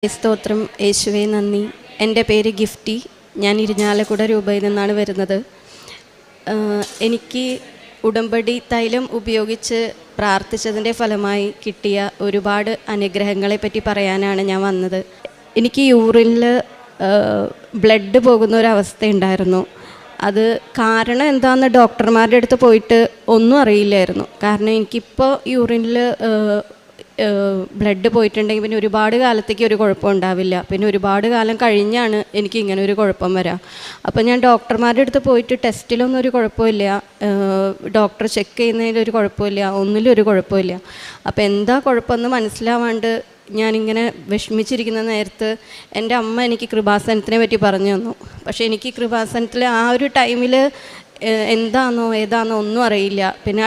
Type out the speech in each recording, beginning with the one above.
സ്തോത്രം. യേശുവേ നന്ദി. എൻ്റെ പേര് ഗിഫ്റ്റി. ഞാൻ ഇരിഞ്ഞാലക്കുട രൂപയിൽ നിന്നാണ് വരുന്നത്. എനിക്ക് ഉടമ്പടി തൈലം ഉപയോഗിച്ച് പ്രാർത്ഥിച്ചതിൻ്റെ ഫലമായി കിട്ടിയ ഒരുപാട് അനുഗ്രഹങ്ങളെ പറ്റി പറയാനാണ് ഞാൻ വന്നത്. എനിക്ക് യൂറിനിൽ ബ്ലഡ് പോകുന്ന ഒരവസ്ഥ ഉണ്ടായിരുന്നു. അത് കാരണം എന്താണെന്ന് ഡോക്ടർമാരുടെ അടുത്ത് പോയിട്ട് ഒന്നും അറിയില്ലായിരുന്നു. കാരണം എനിക്കിപ്പോൾ യൂറിനിൽ ബ്ലഡ് പോയിട്ടുണ്ടെങ്കിൽ പിന്നെ ഒരുപാട് കാലത്തേക്ക് ഒരു കുഴപ്പം ഉണ്ടാവില്ല. പിന്നെ ഒരുപാട് കാലം കഴിഞ്ഞാണ് എനിക്ക് ഇങ്ങനെ ഒരു കുഴപ്പം വരാം. അപ്പോൾ ഞാൻ ഡോക്ടർമാരുടെ അടുത്ത് പോയിട്ട് ടെസ്റ്റിലൊന്നും ഒരു കുഴപ്പമില്ല, ഡോക്ടർ ചെക്ക് ചെയ്യുന്നതിലൊരു കുഴപ്പമില്ല, ഒന്നിലും ഒരു കുഴപ്പമില്ല. അപ്പോൾ എന്താ കുഴപ്പമെന്ന് മനസ്സിലാവാണ്ട് ഞാനിങ്ങനെ വിഷമിച്ചിരിക്കുന്ന നേരത്ത് എൻ്റെ അമ്മ എനിക്ക് കൃപാസനത്തിനെ പറ്റി പറഞ്ഞു തന്നു. പക്ഷേ എനിക്ക് കൃപാസനത്തിൽ ആ ഒരു ടൈമിൽ എന്താണെന്നോ ഏതാണെന്നോ ഒന്നും അറിയില്ല. പിന്നെ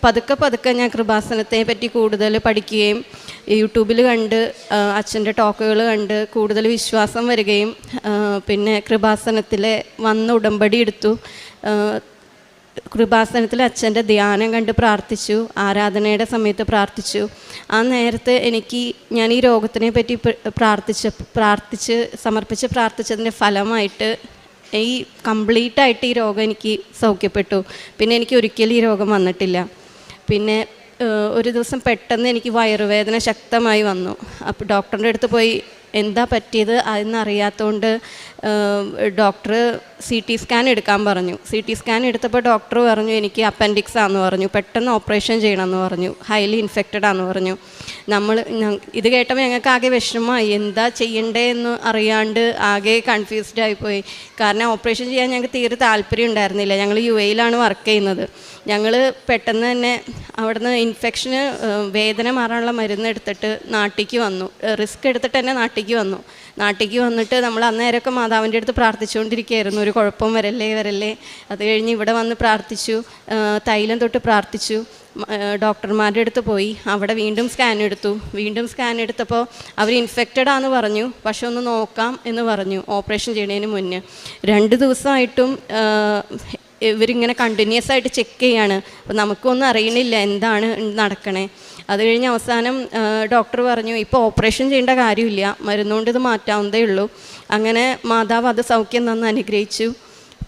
പതുക്കെ ഞാൻ കൃപാസനത്തെ പറ്റി കൂടുതൽ പഠിക്കുകയും യൂട്യൂബിൽ കണ്ട് അച്ഛൻ്റെ ടോക്കുകൾ കണ്ട് കൂടുതൽ വിശ്വാസം വരികയും പിന്നെ കൃപാസനത്തിലെ വന്ന് ഉടമ്പടി എടുത്തു. കൃപാസനത്തിൽ അച്ഛൻ്റെ ധ്യാനം കണ്ട് പ്രാർത്ഥിച്ചു, ആരാധനയുടെ സമയത്ത് പ്രാർത്ഥിച്ചു. ആ നേരത്തെ ഞാൻ ഈ രോഗത്തിനെ പറ്റി പ്രാർത്ഥിച്ചതിൻ്റെ ഫലമായിട്ട് ഈ കംപ്ലീറ്റായിട്ട് ഈ രോഗം എനിക്ക് സൗഖ്യപ്പെട്ടു. പിന്നെ എനിക്ക് ഒരിക്കലും ഈ രോഗം വന്നിട്ടില്ല. പിന്നെ ഒരു ദിവസം പെട്ടെന്ന് എനിക്ക് വയറുവേദന ശക്തമായി വന്നു. അപ്പോൾ ഡോക്ടറിൻ്റെ അടുത്ത് പോയി എന്താ പറ്റിയത് അതെന്നറിയാത്തതുകൊണ്ട് ഡോക്ടർ CT സ്കാൻ എടുക്കാൻ പറഞ്ഞു. CT സ്കാൻ എടുത്തപ്പോൾ ഡോക്ടർ പറഞ്ഞു എനിക്ക് അപ്പൻഡിക്സ് ആണെന്ന് പറഞ്ഞു, പെട്ടെന്ന് ഓപ്പറേഷൻ ചെയ്യണമെന്ന് പറഞ്ഞു, ഹൈലി ഇൻഫെക്റ്റഡ് ആണെന്ന് പറഞ്ഞു. ഇത് കേട്ടപ്പോൾ ഞങ്ങൾക്ക് ആകെ വിഷമമായി, എന്താ ചെയ്യണ്ടേ എന്ന് അറിയാണ്ട് ആകെ കൺഫ്യൂസ്ഡ് ആയിപ്പോയി. കാരണം ഓപ്പറേഷൻ ചെയ്യാൻ ഞങ്ങൾക്ക് തീരെ താല്പര്യം ഉണ്ടായിരുന്നില്ല. ഞങ്ങൾ UAE വർക്ക് ചെയ്യുന്നത്. ഞങ്ങൾ പെട്ടെന്ന് തന്നെ അവിടുന്ന് ഇൻഫെക്ഷന് വേദന മാറാനുള്ള മരുന്ന് എടുത്തിട്ട് നാട്ടിലേക്ക് വന്നു. റിസ്ക് എടുത്തിട്ട് തന്നെ നാട്ടിലേക്ക് വന്നിട്ട് നമ്മൾ അന്നേരമൊക്കെ മാതാവിൻ്റെ അടുത്ത് പ്രാർത്ഥിച്ചുകൊണ്ടിരിക്കുകയായിരുന്നു, ഒരു കുഴപ്പം വരല്ലേ. അത് കഴിഞ്ഞ് ഇവിടെ വന്ന് പ്രാർത്ഥിച്ചു, തൈലം തൊട്ട് പ്രാർത്ഥിച്ചു. ഡോക്ടർമാരുടെ അടുത്ത് പോയി, അവിടെ വീണ്ടും സ്കാൻ എടുത്തപ്പോൾ അവർ ഇൻഫെക്റ്റഡ് ആണെന്ന് പറഞ്ഞു. പക്ഷെ ഒന്ന് നോക്കാം എന്ന് പറഞ്ഞു ഓപ്പറേഷൻ ചെയ്യുന്നതിന് മുന്നേ. 2 ദിവസമായിട്ടും ഇവരിങ്ങനെ കണ്ടിന്യൂസ് ആയിട്ട് ചെക്ക് ചെയ്യാണ്. അപ്പോൾ നമുക്കൊന്നും അറിയണില്ല എന്താണ് നടക്കണേ. അത് കഴിഞ്ഞ് അവസാനം ഡോക്ടർ പറഞ്ഞു ഇപ്പോൾ ഓപ്പറേഷൻ ചെയ്യേണ്ട കാര്യമില്ല, മരുന്നുകൊണ്ട് ഇത് മാറ്റാവുന്നതേ ഉള്ളൂ. അങ്ങനെ മാതാവ് അത് സൗഖ്യം തന്ന് അനുഗ്രഹിച്ചു.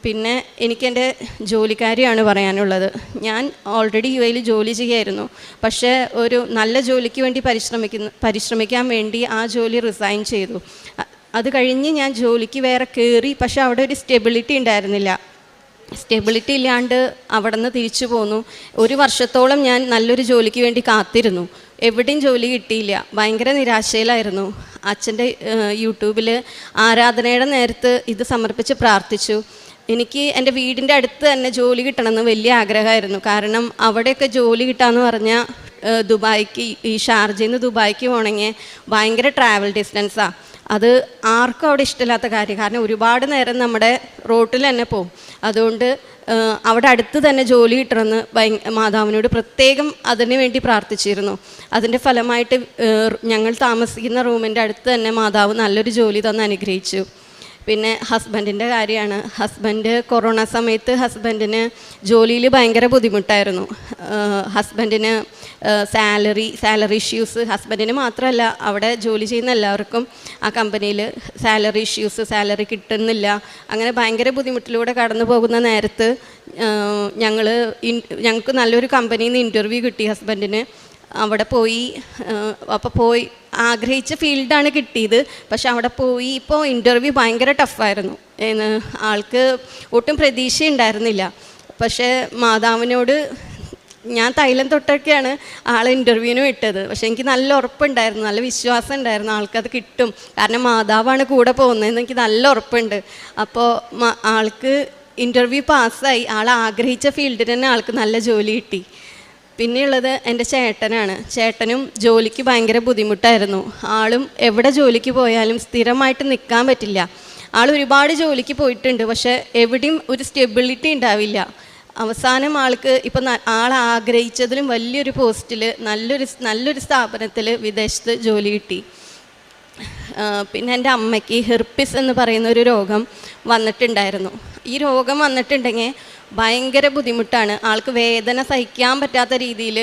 പിന്നെ എനിക്കെൻ്റെ ജോലിക്കാരിയാണ് പറയാനുള്ളത്. ഞാൻ ഓൾറെഡി UAE ജോലി ചെയ്യായിരുന്നു. പക്ഷേ ഒരു നല്ല ജോലിക്ക് വേണ്ടി പരിശ്രമിക്കാൻ വേണ്ടി ആ ജോലി റിസൈൻ ചെയ്തു. അത് കഴിഞ്ഞ് ഞാൻ ജോലിക്ക് വേറെ കയറി. പക്ഷേ അവിടെ ഒരു സ്റ്റെബിലിറ്റി ഉണ്ടായിരുന്നില്ല. സ്റ്റെബിലിറ്റി ഇല്ലാണ്ട് അവിടെ നിന്ന് തിരിച്ചു പോന്നു. 1 വർഷത്തോളം ഞാൻ നല്ലൊരു ജോലിക്ക് വേണ്ടി കാത്തിരുന്നു. എവിടെയും ജോലി കിട്ടിയില്ല. ഭയങ്കര നിരാശയിലായിരുന്നു. അച്ഛൻ്റെ യൂട്യൂബിൽ ആരാധനയുടെ നേരത്ത് ഇത് സമർപ്പിച്ച് പ്രാർത്ഥിച്ചു. എനിക്ക് എൻ്റെ വീടിൻ്റെ അടുത്ത് തന്നെ ജോലി കിട്ടണമെന്ന് വലിയ ആഗ്രഹമായിരുന്നു. കാരണം അവിടെയൊക്കെ ജോലി കിട്ടാമെന്ന് പറഞ്ഞാൽ ദുബായ്ക്ക്, ഈ ഷാർജയിൽ നിന്ന് ദുബായ്ക്ക് പോകണമെങ്കിൽ ഭയങ്കര ട്രാവൽ ഡിസ്റ്റൻസാണ്. അത് ആർക്കും അവിടെ ഇഷ്ടമില്ലാത്ത കാര്യം. കാരണം ഒരുപാട് നേരം നമ്മുടെ റോട്ടിൽ തന്നെ പോകും. അതുകൊണ്ട് അവിടെ അടുത്ത് തന്നെ ജോലി കിട്ടണമെന്ന് മാതാവിനോട് പ്രത്യേകം അതിന് വേണ്ടി പ്രാർത്ഥിച്ചിരുന്നു. അതിൻ്റെ ഫലമായിട്ട് ഞങ്ങൾ താമസിക്കുന്ന റൂമിൻ്റെ അടുത്ത് തന്നെ മാതാവ് നല്ലൊരു ജോലി തന്ന് അനുഗ്രഹിച്ചു. പിന്നെ ഹസ്ബൻഡിൻ്റെ കാര്യമാണ്. ഹസ്ബൻഡ് കൊറോണ സമയത്ത് ഹസ്ബൻഡിന് ജോലിയിൽ ഭയങ്കര ബുദ്ധിമുട്ടായിരുന്നു. ഹസ്ബൻഡിന് സാലറി ഇഷ്യൂസ്, ഹസ്ബൻഡിന് മാത്രമല്ല അവിടെ ജോലി ചെയ്യുന്ന എല്ലാവർക്കും ആ കമ്പനിയിൽ സാലറി കിട്ടുന്നില്ല. അങ്ങനെ ഭയങ്കര ബുദ്ധിമുട്ടിലൂടെ കടന്നു പോകുന്ന നേരത്ത് ഞങ്ങൾക്ക് നല്ലൊരു കമ്പനിയിൽ നിന്ന് ഇൻ്റർവ്യൂ കിട്ടി ഹസ്ബൻഡിന്. അവിടെ പോയി ആഗ്രഹിച്ച ഫീൽഡാണ് കിട്ടിയത്. പക്ഷെ അവിടെ പോയി ഇപ്പോൾ ഇൻ്റർവ്യൂ ഭയങ്കര ടഫായിരുന്നു. ആൾക്ക് ഒട്ടും പ്രതീക്ഷ ഉണ്ടായിരുന്നില്ല. പക്ഷേ മാതാവിനോട് ഞാൻ തൈലം തൊട്ടൊക്കെയാണ് ആളെ ഇൻ്റർവ്യൂവിന് വിട്ടത്. പക്ഷേ എനിക്ക് നല്ല ഉറപ്പുണ്ടായിരുന്നു, നല്ല വിശ്വാസം ഉണ്ടായിരുന്നു ആൾക്കത് കിട്ടും. കാരണം മാതാവാണ് കൂടെ പോകുന്നതെന്ന് എനിക്ക് നല്ല ഉറപ്പുണ്ട്. അപ്പോൾ ആൾക്ക് ഇൻ്റർവ്യൂ പാസ്സായി. ആൾ ആഗ്രഹിച്ച ഫീൽഡിൽ തന്നെ ആൾക്ക് നല്ല ജോലി കിട്ടി. പിന്നെയുള്ളത് എൻ്റെ ചേട്ടനാണ്. ചേട്ടനും ജോലിക്ക് ഭയങ്കര ബുദ്ധിമുട്ടായിരുന്നു. ആളും എവിടെ ജോലിക്ക് പോയാലും സ്ഥിരമായിട്ട് നിൽക്കാൻ പറ്റില്ല. ആൾ ഒരുപാട് ജോലിക്ക് പോയിട്ടുണ്ട്, പക്ഷേ എവിടെയും ഒരു സ്റ്റെബിലിറ്റി ഉണ്ടാവില്ല. അവസാനം ആൾക്ക് ഇപ്പം ആൾ ആഗ്രഹിച്ചതിലും വലിയൊരു പോസ്റ്റിൽ നല്ലൊരു സ്ഥാപനത്തിൽ വിദേശത്ത് ജോലി കിട്ടി. പിന്നെ എൻ്റെ അമ്മയ്ക്ക് ഹെർപ്പിസ് എന്ന് പറയുന്ന ഒരു രോഗം വന്നിട്ടുണ്ടായിരുന്നു. ഈ രോഗം വന്നിട്ടുണ്ടെങ്കിൽ ഭയങ്കര ബുദ്ധിമുട്ടാണ്. ആൾക്ക് വേദന സഹിക്കാൻ പറ്റാത്ത രീതിയിൽ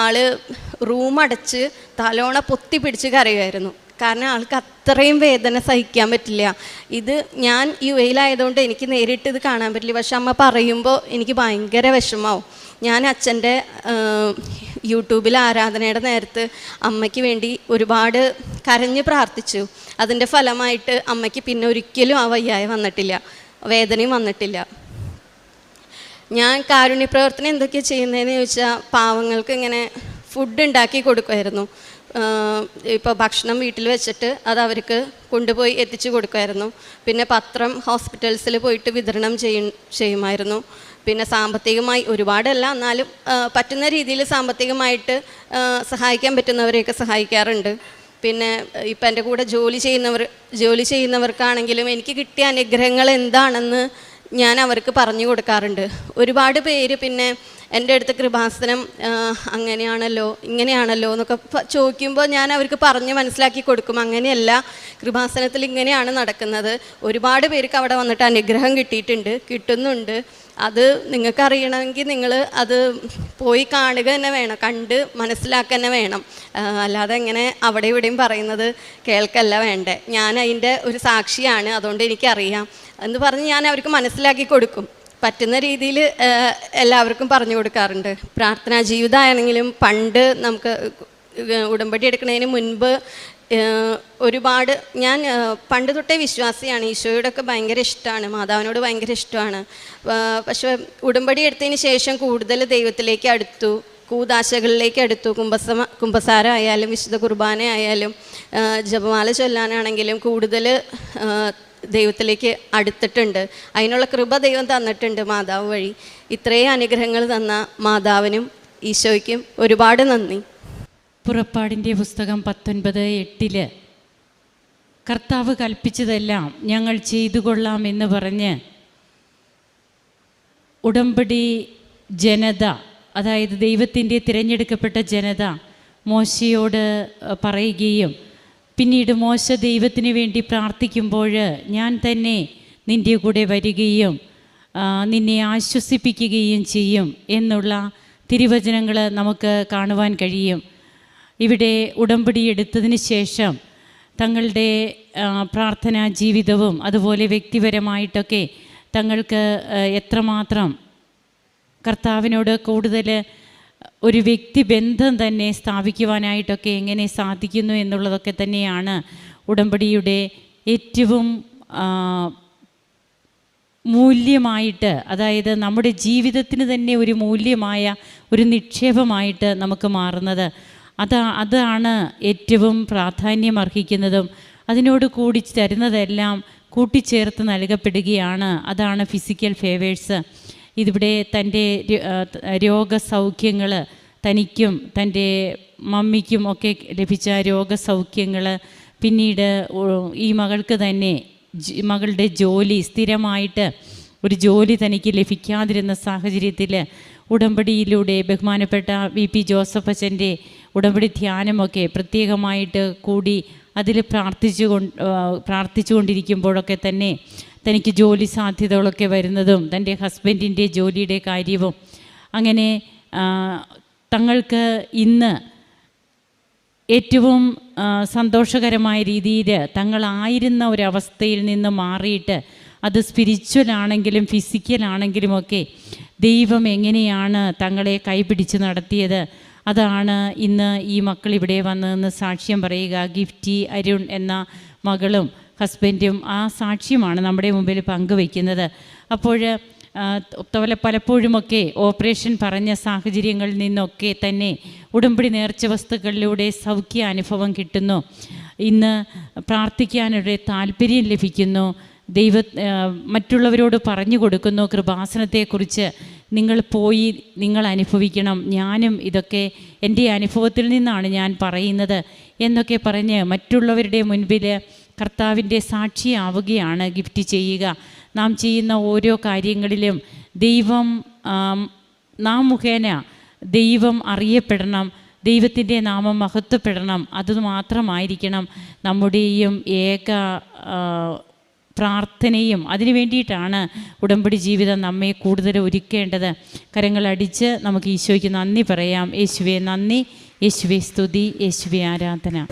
ആൾ റൂമടച്ച് തലോണ പൊത്തി പിടിച്ച് കരയുമായിരുന്നു. കാരണം ആൾക്ക് അത്രയും വേദന സഹിക്കാൻ പറ്റില്ല. ഇത് ഞാൻ UAയിലായതുകൊണ്ട് എനിക്ക് നേരിട്ട് ഇത് കാണാൻ പറ്റില്ല. പക്ഷെ അമ്മ പറയുമ്പോൾ എനിക്ക് ഭയങ്കര വിഷമാവും. ഞാൻ അച്ഛൻ്റെ യൂട്യൂബിൽ ആരാധനയുടെ നേരത്ത് അമ്മയ്ക്ക് വേണ്ടി ഒരുപാട് കരഞ്ഞ് പ്രാർത്ഥിച്ചു. അതിൻ്റെ ഫലമായിട്ട് അമ്മയ്ക്ക് പിന്നെ ഒരിക്കലും ആ വയ്യായ്ക വന്നിട്ടില്ല, വേദനയും വന്നിട്ടില്ല. ഞാൻ കാരുണ്യ പ്രവർത്തനം എന്തൊക്കെയാണ് ചെയ്യുന്നതെന്ന് ചോദിച്ചാൽ, പാവങ്ങൾക്ക് ഇങ്ങനെ ഫുഡ് ഉണ്ടാക്കി കൊടുക്കുമായിരുന്നു. ഇപ്പോൾ ഭക്ഷണം വീട്ടിൽ വെച്ചിട്ട് അത് അവർക്ക് കൊണ്ടുപോയി എത്തിച്ചു കൊടുക്കുമായിരുന്നു. പിന്നെ പത്രം ഹോസ്പിറ്റൽസിൽ പോയിട്ട് വിതരണം ചെയ്യുമായിരുന്നു. പിന്നെ സാമ്പത്തികമായി ഒരുപാടല്ല, എന്നാലും പറ്റുന്ന രീതിയിൽ സാമ്പത്തികമായിട്ട് സഹായിക്കാൻ പറ്റുന്നവരെയൊക്കെ സഹായിക്കാറുണ്ട്. പിന്നെ ഇപ്പം എൻ്റെ കൂടെ ജോലി ചെയ്യുന്നവർക്കാണെങ്കിലും എനിക്ക് കിട്ടിയ അനുഗ്രഹങ്ങൾ എന്താണെന്ന് ഞാൻ അവർക്ക് പറഞ്ഞു കൊടുക്കാറുണ്ട്. ഒരുപാട് പേര് പിന്നെ എൻ്റെ അടുത്ത് കൃപാസനം അങ്ങനെയാണല്ലോ ഇങ്ങനെയാണല്ലോ എന്നൊക്കെ ചോദിക്കുമ്പോൾ ഞാൻ അവർക്ക് പറഞ്ഞ് മനസ്സിലാക്കി കൊടുക്കും. അങ്ങനെയല്ല, കൃപാസനത്തിൽ ഇങ്ങനെയാണ് നടക്കുന്നത്. ഒരുപാട് പേർക്ക് അവിടെ വന്നിട്ട് അനുഗ്രഹം കിട്ടുന്നുണ്ട്. അത് നിങ്ങൾക്കറിയണമെങ്കിൽ നിങ്ങൾ അത് പോയി കാണുക തന്നെ വേണം, കണ്ട് മനസ്സിലാക്കുക തന്നെ വേണം. അല്ലാതെ എങ്ങനെ അവിടെ ഇവിടെയും പറയുന്നത് കേൾക്കല്ല വേണ്ടേ. ഞാൻ അതിൻ്റെ ഒരു സാക്ഷിയാണ്, അതുകൊണ്ട് എനിക്കറിയാം എന്ന് പറഞ്ഞ് ഞാൻ അവർക്ക് മനസ്സിലാക്കി കൊടുക്കും. പറ്റുന്ന രീതിയിൽ എല്ലാവർക്കും പറഞ്ഞു കൊടുക്കാറുണ്ട്. പ്രാർത്ഥനാ ജീവിതമാണെങ്കിലും പണ്ട് നമുക്ക് ഉടമ്പടി എടുക്കുന്നതിന് മുൻപ് ഒരുപാട് ഞാൻ പണ്ട് തൊട്ടേ വിശ്വാസിയാണ്. ഈശോയോടൊക്കെ ഭയങ്കര ഇഷ്ടമാണ്, മാതാവിനോട് ഭയങ്കര ഇഷ്ടമാണ്. പക്ഷേ ഉടമ്പടി എടുത്തതിന് ശേഷം കൂടുതൽ ദൈവത്തിലേക്ക് അടുത്തു, കൂദാശകളിലേക്ക് അടുത്തു. കുമ്പസാരം ആയാലും വിശുദ്ധ കുർബാന ആയാലും ജപമാല ചൊല്ലാനാണെങ്കിലും കൂടുതൽ ദൈവത്തിലേക്ക് അടുത്തിട്ടുണ്ട്. അതിനുള്ള കൃപ ദൈവം തന്നിട്ടുണ്ട് മാതാവ് വഴി. ഇത്രയും അനുഗ്രഹങ്ങൾ തന്ന മാതാവിനും ഈശോയ്ക്കും ഒരുപാട് നന്ദി. പുറപ്പാടിൻ്റെ പുസ്തകം 19:8 കർത്താവ് കൽപ്പിച്ചതെല്ലാം ഞങ്ങൾ ചെയ്തു കൊള്ളാം എന്ന് പറഞ്ഞ് ഉടമ്പടി ജനത, അതായത് ദൈവത്തിൻ്റെ തിരഞ്ഞെടുക്കപ്പെട്ട ജനത മോശയോട് പറയുകയും പിന്നീട് മോശ ദൈവത്തിന് വേണ്ടി പ്രാർത്ഥിക്കുമ്പോൾ ഞാൻ തന്നെ നിൻ്റെ കൂടെ വരികയും നിന്നെ ആശ്വസിപ്പിക്കുകയും ചെയ്യും എന്നുള്ള തിരുവചനങ്ങൾ നമുക്ക് കാണുവാൻ കഴിയും. ഇവിടെ ഉടമ്പടി എടുത്തതിന് ശേഷം തങ്ങളുടെ പ്രാർത്ഥനാ ജീവിതവും അതുപോലെ വ്യക്തിപരമായിട്ടൊക്കെ തങ്ങൾക്ക് എത്രമാത്രം കർത്താവിനോട് കൂടുതൽ ഒരു വ്യക്തിബന്ധം തന്നെ സ്ഥാപിക്കുവാനായിട്ടൊക്കെ എങ്ങനെ സാധിക്കുന്നു എന്നുള്ളതൊക്കെ തന്നെയാണ് ഉടമ്പടിയുടെ ഏറ്റവും മൂല്യമായിട്ട്, അതായത് നമ്മുടെ ജീവിതത്തിന് തന്നെ ഒരു മൂല്യമായ ഒരു നിക്ഷേപമായിട്ട് നമുക്ക് മാറുന്നത്. അതാണ് ഏറ്റവും പ്രാധാന്യം അർഹിക്കുന്നതും അതിനോട് കൂടി തരുന്നതെല്ലാം കൂട്ടിച്ചേർത്ത് നൽകപ്പെടുകയാണ്. അതാണ് ഫിസിക്കൽ ഫേവേഴ്സ്. ഇതിവിടെ തൻ്റെ രോഗസൗഖ്യങ്ങൾ, തനിക്കും തൻ്റെ മമ്മിക്കും ഒക്കെ ലഭിച്ച രോഗസൗഖ്യങ്ങൾ, പിന്നീട് ഈ മകൾക്ക് തന്നെ മകളുടെ ജോലി, സ്ഥിരമായിട്ട് ഒരു ജോലി തനിക്ക് ലഭിക്കാതിരുന്ന സാഹചര്യത്തിൽ ഉടമ്പടിയിലൂടെ ബഹുമാനപ്പെട്ട VP ജോസഫ് അച്ഛൻ്റെ ഉടമ്പടി ധ്യാനമൊക്കെ പ്രത്യേകമായിട്ട് കൂടി അതിൽ പ്രാർത്ഥിച്ചുകൊണ്ടിരിക്കുമ്പോഴൊക്കെ തന്നെ തനിക്ക് ജോലി സാധ്യതകളൊക്കെ വരുന്നതും തൻ്റെ ഹസ്ബൻഡിൻ്റെ ജോലിയുടെ കാര്യവും അങ്ങനെ തങ്ങൾക്ക് ഇന്ന് ഏറ്റവും സന്തോഷകരമായ രീതിയിൽ തങ്ങളായിരുന്ന ഒരവസ്ഥയിൽ നിന്ന് മാറിയിട്ട് അത് സ്പിരിച്വലാണെങ്കിലും ഫിസിക്കലാണെങ്കിലുമൊക്കെ ദൈവം എങ്ങനെയാണ് തങ്ങളെ കൈപിടിച്ച് നടത്തിയത്, അതാണ് ഇന്ന് ഈ മക്കൾ ഇവിടെ വന്നതെന്ന് സാക്ഷ്യം പറയുക. ഗിഫ്റ്റി അരുൺ എന്ന മകളും ഹസ്ബൻഡും ആ സാക്ഷ്യമാണ് നമ്മുടെ മുമ്പിൽ പങ്കുവയ്ക്കുന്നത്. അപ്പോൾ പലപ്പോഴുമൊക്കെ ഓപ്പറേഷൻ പറഞ്ഞ സാഹചര്യങ്ങളിൽ നിന്നൊക്കെ തന്നെ ഉടമ്പടി നേർച്ച വസ്തുക്കളിലൂടെ സൗഖ്യ അനുഭവം കിട്ടുന്നു. ഇന്ന് പ്രാർത്ഥിക്കാനൊരു താല്പര്യം ലഭിക്കുന്നു. മറ്റുള്ളവരോട് പറഞ്ഞു കൊടുക്കുന്നു കൃപാസനത്തെക്കുറിച്ച്. നിങ്ങൾ പോയി നിങ്ങൾ അനുഭവിക്കണം, ഞാനും ഇതൊക്കെ എൻ്റെ അനുഭവത്തിൽ നിന്നാണ് ഞാൻ പറയുന്നത് എന്നൊക്കെ പറഞ്ഞ് മറ്റുള്ളവരുടെ മുൻപിൽ കർത്താവിൻ്റെ സാക്ഷിയാവുകയാണ് ഗിഫ്റ്റ് ചെയ്യുക. നാം ചെയ്യുന്ന ഓരോ കാര്യങ്ങളിലും നാം മുഖേന ദൈവം അറിയപ്പെടണം, ദൈവത്തിൻ്റെ നാമം മഹത്വപ്പെടണം. അതുമാത്രമായിരിക്കണം നമ്മുടെയും ഏക പ്രാർത്ഥനയും. അതിനു വേണ്ടിയിട്ടാണ് ഉടമ്പടി ജീവിതം നമ്മെ കൂടുതൽ ഒരുക്കേണ്ടത്. കരങ്ങളടിച്ച് നമുക്ക് ഈശോയ്ക്ക് നന്ദി പറയാം. യേശുവേ നന്ദി, യേശുവേ സ്തുതി, യേശുവേ ആരാധന.